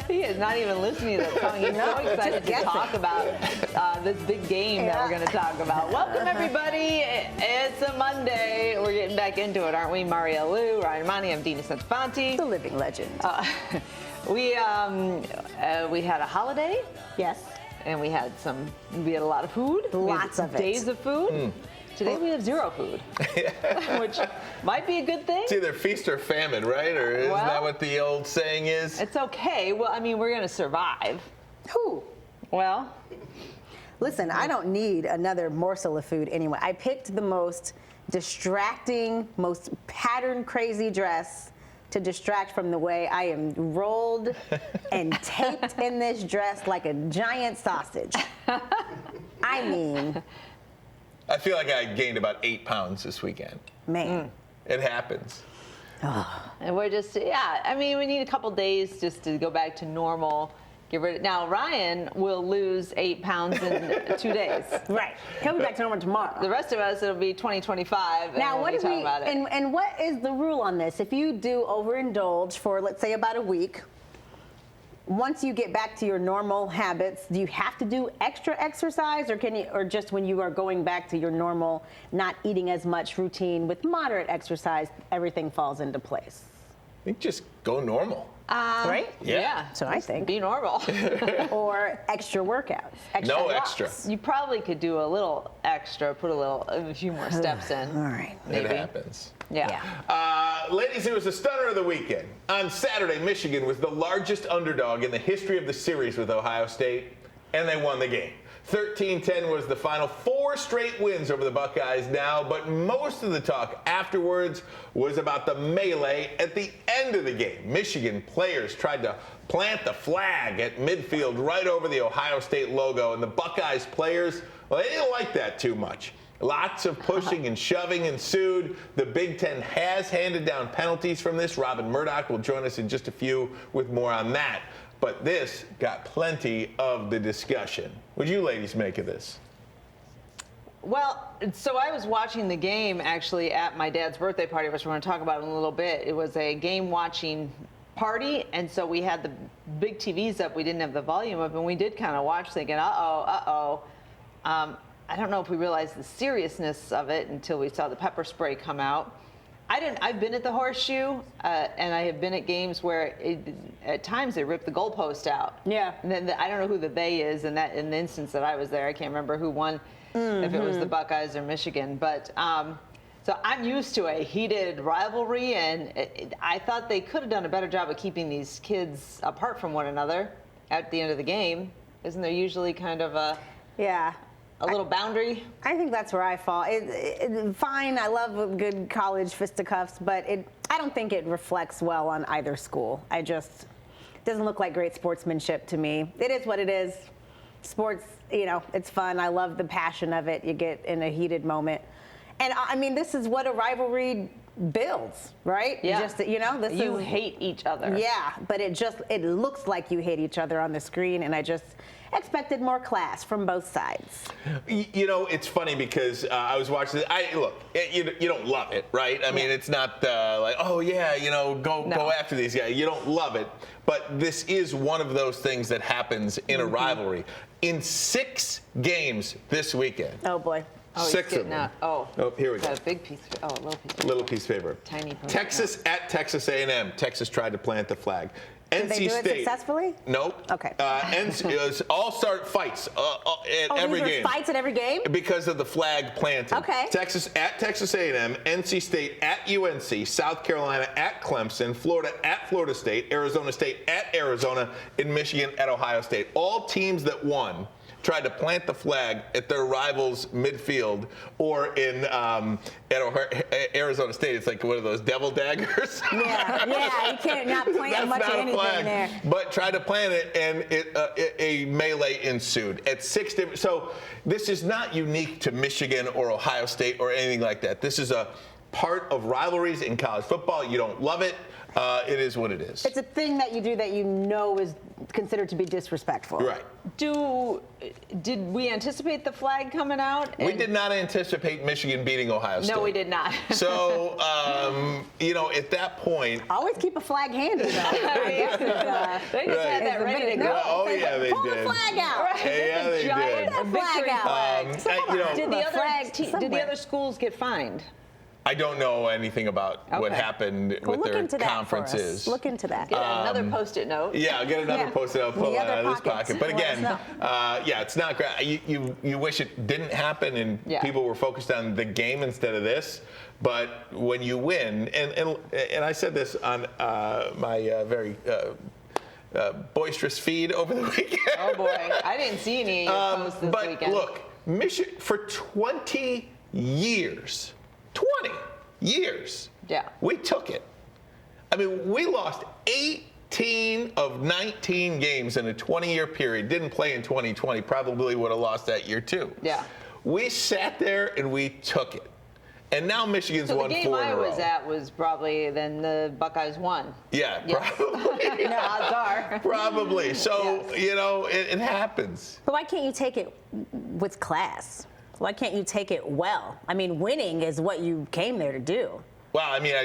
He is not even listening to that song. He's so excited to talk about this big game that we're going to talk about. Welcome, everybody. It's a Monday. We're getting back into it, aren't we? Maria Lou, Ryan Monty, I'm Dina Centofanti. The living legend. We had a holiday. Yes. And we had a lot of food. Lots of it. Days of food. Today we have zero food, which might be a good thing. It's either feast or famine, right? Or isn't that what the old saying is? It's okay. Well, I mean, we're going to survive. Who? Well, listen, I don't need another morsel of food anyway. I picked the most distracting, most pattern-crazy dress to distract from the way I am rolled and taped in this dress like a giant sausage. I mean... I feel like I gained about 8 pounds this weekend. Man. It happens. And we're just, I mean, we need a couple days just to go back to normal. Now, Ryan will lose 8 pounds in 2 days. Right. He'll be back to normal tomorrow. The rest of us, it'll be 2025. Now, what is about it. And what is the rule on this? If you do overindulge for, let's say, about a week, once you get back to your normal habits, do you have to do extra exercise, or just when you are going back to your normal, not eating as much routine with moderate exercise, everything falls into place? I think just go normal. Right? Yeah. So I think. Be normal. Or extra workouts. No walks. extra. You probably could do a little extra, put a few more steps in. All right. Maybe. It happens. Yeah. Ladies, it was a stunner of the weekend. On Saturday, Michigan was the largest underdog in the history of the series with Ohio State, and they won the game. 13-10 was the final. 4 straight wins over the Buckeyes now, but most of the talk afterwards was about the melee at the end of the game. Michigan players tried to plant the flag at midfield right over the Ohio State logo, and the Buckeyes players, well, they didn't like that too much. Lots of pushing and shoving ensued. The Big Ten has handed down penalties from this. Robin Murdoch will join us in just a few with more on that. But this got plenty of the discussion. What do you ladies make of this? Well, so I was watching the game actually at my dad's birthday party, which we're going to talk about in a little bit. It was a game watching party, and so we had the big TVs up. We didn't have the volume up, and we did kind of watch thinking, uh-oh. I don't know if we realized the seriousness of it until we saw the pepper spray come out. I've been at the Horseshoe, and I have been at games where at times they ripped the goalpost out. Yeah. And then I don't know who the they is in the instance that I was there. I can't remember who won, if it was the Buckeyes or Michigan. But so I'm used to a heated rivalry, and I thought they could have done a better job of keeping these kids apart from one another at the end of the game. Isn't there usually kind of a little boundary? I think that's where I fall. Fine, I love good college fisticuffs, but I don't think it reflects well on either school. It doesn't look like great sportsmanship to me. It is what it is. Sports, it's fun. I love the passion of it. You get in a heated moment. And I mean, this is what a rivalry builds, right? Yeah. You hate each other. Yeah, but it looks like you hate each other on the screen, and I just expected more class from both sides. It's funny because I was watching it. You don't love it, right? I mean, it's not like, oh yeah, go after these guys. You don't love it, but this is one of those things that happens in a rivalry. In 6 games this weekend. Oh boy. Oh, 6 of them. Here we go. Got a big piece. A little piece. Little piece of paper. Tiny. Texas at Texas A&M. Texas tried to plant the flag. Did they do it successfully? Nope. Okay. All-start fights at every these game. Were fights at every game? Because of the flag planting. Okay. Texas at Texas A&M, NC State at UNC, South Carolina at Clemson, Florida at Florida State, Arizona State at Arizona, and Michigan at Ohio State. All teams that won tried to plant the flag at their rivals' midfield, or at Arizona State, it's like one of those devil daggers. Yeah, you can't not plant much of anything flag, there. But tried to plant it, and a melee ensued at 6 different. So this is not unique to Michigan or Ohio State or anything like that. This is a part of rivalries in college football. You don't love it. It is what it is. It's a thing that you do that you know is considered to be disrespectful. Right. Did we anticipate the flag coming out? We did not anticipate Michigan beating Ohio State. No, we did not. So, at that point. Always keep a flag handy, though. They just had that ready to go. No, Oh, say, yeah, they pull did. the flag out. Right. Yeah, they Giant did. That flag victory out. flag. Did the flag did the somewhere. other schools get fined? I don't know anything about what Okay. happened Well, with look their into that for us. conferences. Look into that. Get another Post-it note. Yeah, I'll get another Yeah. post-it. I'll pull The it out other of this pockets. pocket. But Let us again, know. it's not great. You wish it didn't happen and Yeah. people were focused on the game instead of this. But when you win, and I said this on my very boisterous feed over the weekend. Oh boy, I didn't see any of your posts this but weekend. look, Michigan for 20 years, 20 years, Yeah. we took it. I mean, we lost 18 of 19 games in a 20-year period. Didn't play in 2020. Probably would have lost that year too. Yeah. We sat there and we took it. And now Michigan's So the won game 4 in I a row. was at was probably then the Buckeyes won. Yeah, Yes. probably. No, odds are. Probably. So, Yes. it happens. But why can't you take it with class? Why can't you take it well? I mean, winning is what you came there to do. Well, I mean, I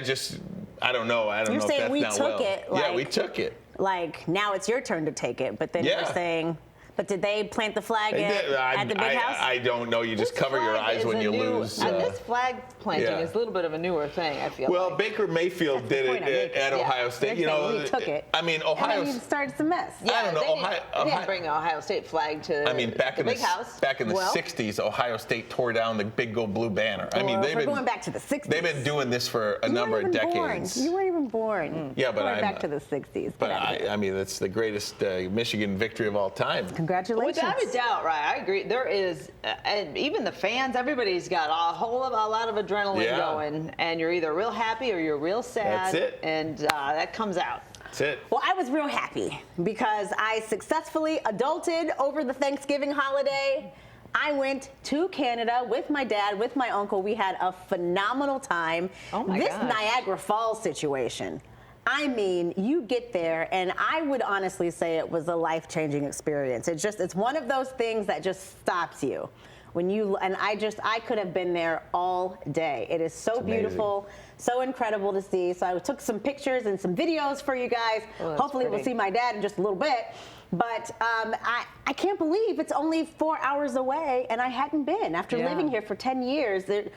don't know. I don't You're know saying if that's we not took well. it, Yeah, we like- took it. Like, now it's your turn to take it, but then Yeah. you're saying, but did they plant the flag They at, did. at the big house? I don't know. You just This cover your flag eyes is when a you new- lose. this flag planting yeah. is a little bit of a newer thing, I feel Well, like. Baker Mayfield That's the did point I'm it making. at Yeah. Ohio State. You're saying we took it. I mean, and Ohio. then you started some mess. Yeah, I don't know. They didn't bring the Ohio State flag to I mean, back the in big the house. back in the Well- 60s, Ohio State tore down the big gold blue banner. I mean, Well, they've we're been going back to the 60s. They've been doing this for a You number weren't of even decades. Born. You weren't even born. Yeah, but going I'm back to the 60s. But Get out of here. I mean, that's the greatest Michigan victory of all time. Congratulations. Without a doubt, right? I agree. There is, and even the fans, everybody's got a lot of adrenaline Yeah. going, and you're either real happy or you're real sad. That's it. And that comes out. That's it. Well, I was real happy because I successfully adulted over the Thanksgiving holiday. I went to Canada with my dad, with my uncle. We had a phenomenal time. Oh my This gosh. Niagara Falls situation. I mean, you get there, and I would honestly say it was a life-changing experience. It's one of those things that just stops you. I could have been there all day. It is so It's amazing. beautiful, so incredible to see. So I took some pictures and some videos for you guys. Oh, that's Hopefully we'll pretty. see my dad in just a little bit. But I can't believe it's only 4 hours away, and I hadn't been. After Yeah. living here for 10 years, it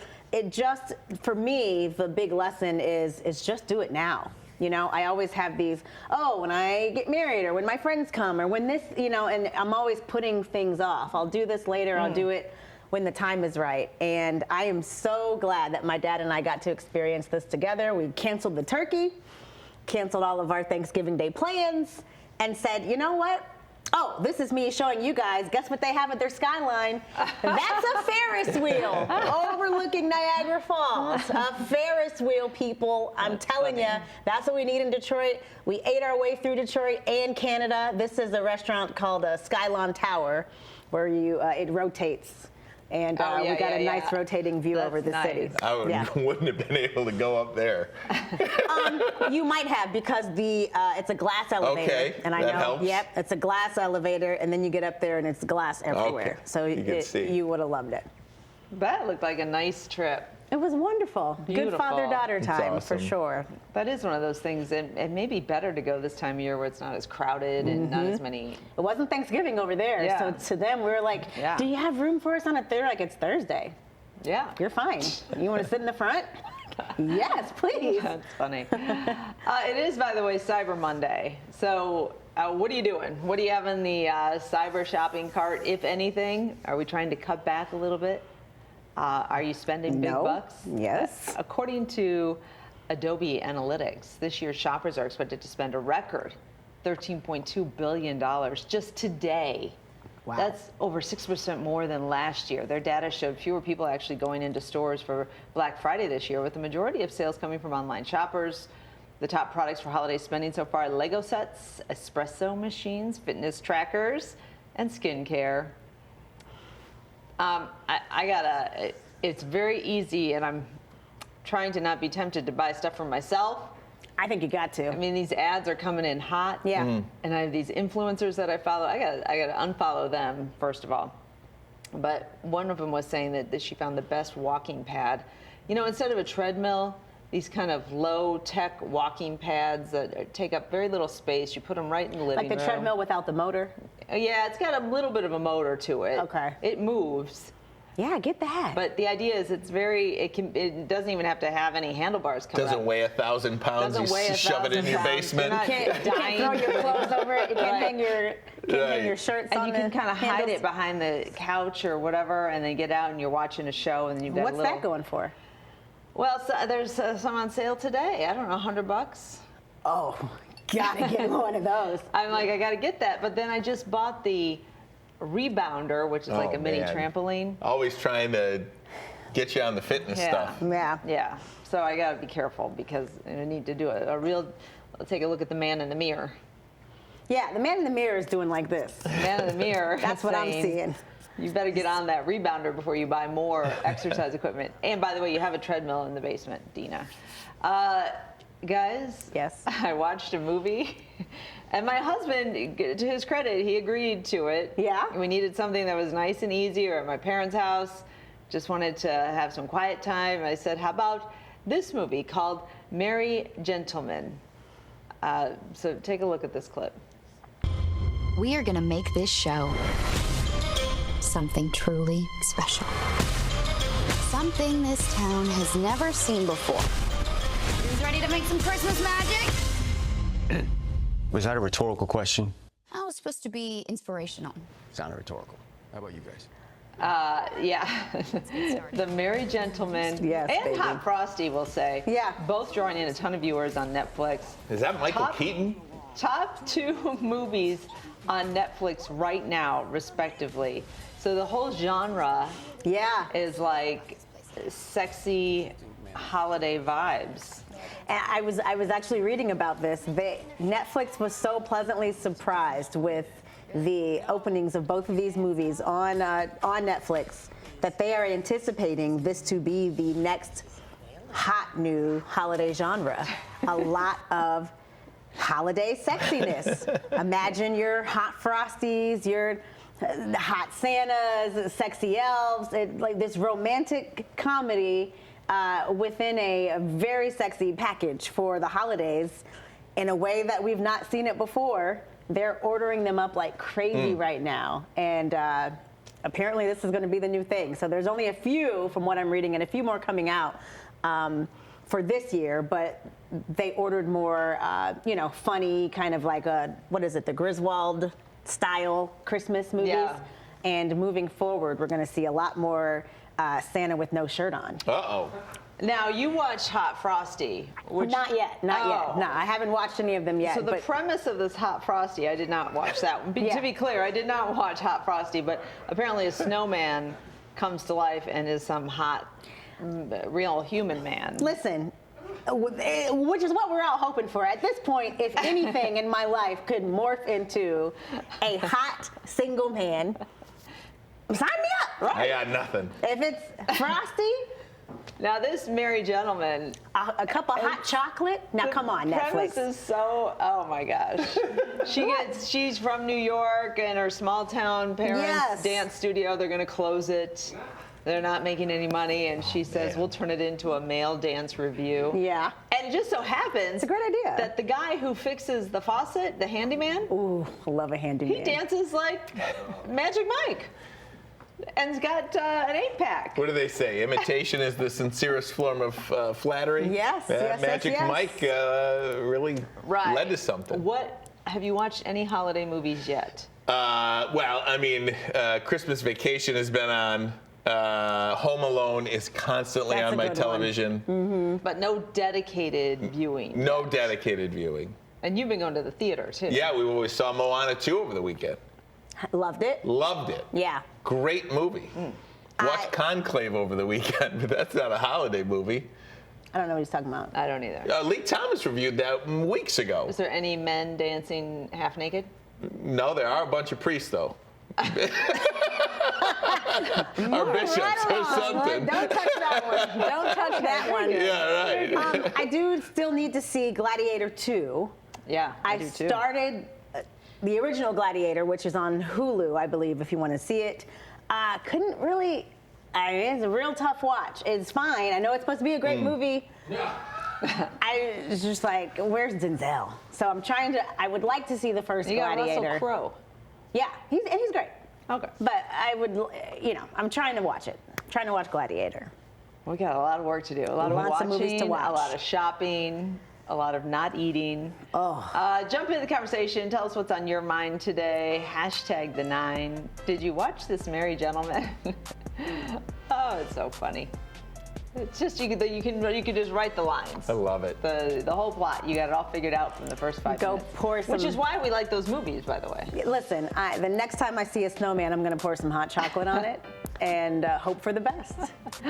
just, for me, the big lesson is just do it now. You know, I always have these, when I get married or when my friends come or when this, and I'm always putting things off. I'll do this later. I'll do it when the time is right. And I am so glad that my dad and I got to experience this together. We canceled the turkey, canceled all of our Thanksgiving Day plans, and said, you know what? Oh, this is me showing you guys. Guess what they have at their skyline? That's a Ferris wheel overlooking Niagara Falls. A Ferris wheel, people. I'm telling you, that's what we need in Detroit. We ate our way through Detroit and Canada. This is a restaurant called Skylon Tower, where it rotates. And we got a nice rotating view That's over the city. nice. I wouldn't have been able to go up there. You might have because it's a glass elevator. Okay, and I that know. helps. Yep, it's a glass elevator, and then you get up there and it's glass everywhere. Okay, So you can see. you would have loved it. That looked like a nice trip. It was wonderful. Good Beautiful. father-daughter That's time for awesome. sure. That is one of those things, and it may be better to go this time of year where it's not as crowded and not as many. It wasn't Thanksgiving over there, Yeah. so to them we were like, Yeah. "Do you have room for us on a Thursday?" Like, it's Thursday. Yeah. You're fine. You want to sit in the front? Yes, please. That's funny. It is, by the way, Cyber Monday. So, what are you doing? What do you have in the cyber shopping cart, if anything? Are we trying to cut back a little bit? Are you spending big No. bucks? Yes. According to Adobe Analytics, this year shoppers are expected to spend a record $13.2 billion just today. Wow. That's over 6% more than last year. Their data showed fewer people actually going into stores for Black Friday this year, with the majority of sales coming from online shoppers. The top products for holiday spending so far: Lego sets, espresso machines, fitness trackers, and skincare. It's very easy, and I'm trying to not be tempted to buy stuff for myself. I think you got to. I mean, these ads are coming in hot. Yeah. And I have these influencers that I follow. I got to unfollow them, first of all. But one of them was saying that she found the best walking pad. You know, instead of a treadmill, these kind of low-tech walking pads that take up very little space. You put them right in the living room. Like the treadmill without the motor? Yeah, it's got a little bit of a motor to it. Okay. It moves. Yeah, get that. But the idea is it doesn't even have to have any handlebars coming Doesn't up. weigh 1,000 pounds. Doesn't weigh You shove it in 1,000 your pounds. basement. You're You not can't throw your clothes over it. You can't hang your shirts And on you can kind of hide handles. it behind the couch or whatever, and then get out and you're watching a show, and then you've got What's a little. that going for? Well, so there's some on sale today. I don't know, $100. Oh, gotta get one of those. I'm like, I got to get that, but then I just bought the rebounder, which is like Oh, a mini man. trampoline. Always trying to get you on the fitness stuff. Yeah. Yeah. So I got to be careful because I need to do a real. Take a look at the man in the mirror. Yeah, the man in the mirror is doing like this. The man in the mirror. That's what I'm saying, seeing. You better get on that rebounder before you buy more exercise equipment. And by the way, you have a treadmill in the basement, Dina. Guys, Yes. I watched a movie, and my husband, to his credit, he agreed to it. Yeah? We needed something that was nice and easy. Or at my parents' house. Just wanted to have some quiet time. I said, how about this movie called Merry Gentlemen? So take a look at this clip. We are going to make this show something truly special. Something this town has never seen before. Who's ready to make some Christmas magic? Was that a rhetorical question? Oh, it's supposed to be inspirational. It's not rhetorical. How about you guys? Yeah, The Merry Gentlemen Yes, and baby. Hot Frosty, we'll say. Yeah. Both drawing in a ton of viewers on Netflix. Is that Michael Top- Keaton? Top 2 movies on Netflix right now, respectively. So the whole genre Yeah. is like sexy holiday vibes. And I was actually reading about this. Netflix was so pleasantly surprised with the openings of both of these movies on Netflix that they are anticipating this to be the next hot new holiday genre. A lot of holiday sexiness. Imagine your hot Frosties, your hot Santas, sexy elves, like this romantic comedy within a very sexy package for the holidays in a way that we've not seen it before. They're ordering them up like crazy right now. And apparently this is going to be the new thing. So there's only a few, from what I'm reading, and a few more coming out for this year. But they ordered more, funny, kind of like the Griswold style Christmas movies. Yeah. And moving forward, we're going to see a lot more Santa with no shirt on. Uh-oh. Now, you watched Hot Frosty. Which, Not yet. No, I haven't watched any of them yet. So the but premise of this Hot Frosty, I did not watch that. Yeah. To be clear, I did not watch Hot Frosty, but apparently a snowman comes to life and is some hot, real human man. listen, which is what we're all hoping for. At this point, if anything in my life could morph into a hot single man, sign me up. I got nothing. If it's Frosty, Now, this Merry Gentleman, a cup of hot chocolate. Now, come on, premise Netflix. is so, oh my gosh. She's from New York, and her small town parents' Yes. dance studio, they're going to close it. They're not making any money, and she says, man. we'll turn it into a male dance review. Yeah. And it just so happens It's a great idea. that the guy who fixes the faucet, the handyman, Ooh, I love a handyman. he dances like Magic Mike. And he's got an 8-pack. What do they say? Imitation is the sincerest form of flattery? Yes, yes, Magic yes. Mike really Right. led to something. Have you watched any holiday movies yet? Well, I mean, Christmas Vacation has been on. Home Alone is constantly That's on a my good one. television. But no dedicated viewing. No dedicated viewing. And you've been going to the theater, too. Yeah, we saw Moana 2 over the weekend. Loved it. Loved it. Yeah. Great movie. Watched Conclave over the weekend, but that's not a holiday movie. I don't know what he's talking about. I don't either. Lee Thomas reviewed that weeks ago. Is there any men dancing half naked? No, there are a bunch of priests, though. Our bishops or something. Don't touch that one. Don't touch that one. Yeah, right. I do still need to see Gladiator 2. Yeah, I I do too. started the original Gladiator, which is on Hulu, I believe, if you want to see it. Couldn't really. It's a real tough watch. It's fine. I know it's supposed to be a great movie. I was just like, where's Denzel? So I'm trying to. I would like to see the first You got Gladiator. Russell Crowe. Yeah, he's great. Okay. But I would, I'm trying to watch it. Trying to watch Gladiator. We got a lot of work to do. A lot of Lots watching, of movies to watch. a lot of shopping, a lot of not eating. Oh. Jump into the conversation. Tell us what's on your mind today. Hashtag the 9. Did you watch This Merry Gentleman? Oh, it's so funny. It's just you can just write the lines. I love it. The whole plot. You got it all figured out from the first 5 Go minutes. pour some. Which is why we like those movies, by the way. Listen, the next time I see a snowman, I'm going to pour some hot chocolate on it and hope for the best.